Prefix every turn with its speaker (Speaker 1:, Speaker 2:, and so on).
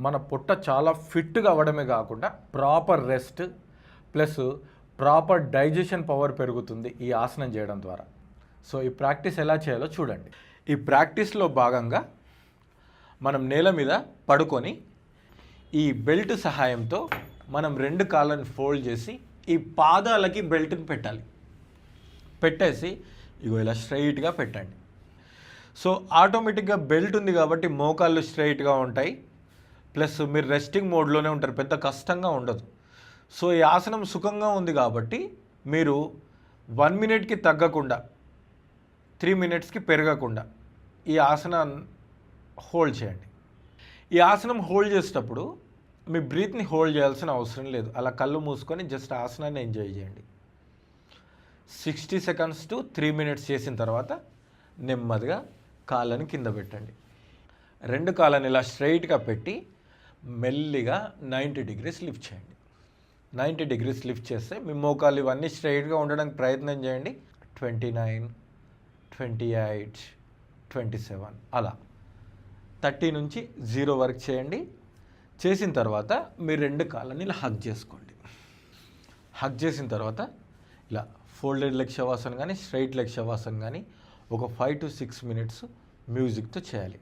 Speaker 1: మన పొట్ట చాలా ఫిట్గా అవ్వడమే కాకుండా proper rest plus proper digestion power పెరుగుతుంది ఈ ఆసనం చేయడం ద్వారా. సో ఈ ప్రాక్టీస్ ఎలా చేయాలో చూడండి. ఈ ప్రాక్టీస్లో భాగంగా మనం నేల మీద పడుకొని ఈ బెల్ట్ సహాయంతో మనం 2 కాళ్ళని ఫోల్డ్ చేసి ఈ పాదాలకి బెల్ట్ని పెట్టాలి. పెట్టేసి ఇగో ఇలా స్ట్రైట్గా పెట్టండి. సో ఆటోమేటిక్గా బెల్ట్ ఉంది కాబట్టి మోకాళ్ళు స్ట్రైట్గా ఉంటాయి, ప్లస్ మీరు రెస్టింగ్ మోడ్లోనే ఉంటారు, పెద్ద కష్టంగా ఉండదు. సో ఈ ఆసనం సుఖంగా ఉంది కాబట్టి మీరు 1 మినిట్కి తగ్గకుండా 3 మినిట్స్కి పెరగకుండా ఈ ఆసనం హోల్డ్ చేయండి. ఈ ఆసనం హోల్డ్ చేసేటప్పుడు మీ బ్రీత్ని హోల్డ్ చేయాల్సిన అవసరం లేదు. అలా కళ్ళు మూసుకొని జస్ట్ ఆసనాన్ని ఎంజాయ్ చేయండి. 60 సెకండ్స్ టు 3 మినిట్స్ చేసిన తర్వాత నెమ్మదిగా కాళ్ళని కింద పెట్టండి. 2 కాళ్ళని ఇలా స్ట్రైట్గా పెట్టి మెల్లిగా 90 డిగ్రీస్ లిఫ్ట్ చేయండి. 90 డిగ్రీస్ లిఫ్ట్ చేస్తే మీ మోకాలు ఇవన్నీ స్ట్రైట్గా ఉండడానికి ప్రయత్నం చేయండి. 29, 28, 27 అలా 30 నుంచి 0 వరకు చేయండి. చేసిన తర్వాత మీరు 2 కాళ్ళని ఇలా హగ్ చేసుకోండి. హగ్ చేసిన తర్వాత ఇలా ఫోల్డెడ్ లెగ్ శవాసన్ కానీ స్ట్రైట్ లెగ్ శవాసన్ కానీ ఒక 5 to 6 మినిట్స్ మ్యూజిక్తో చేయాలి.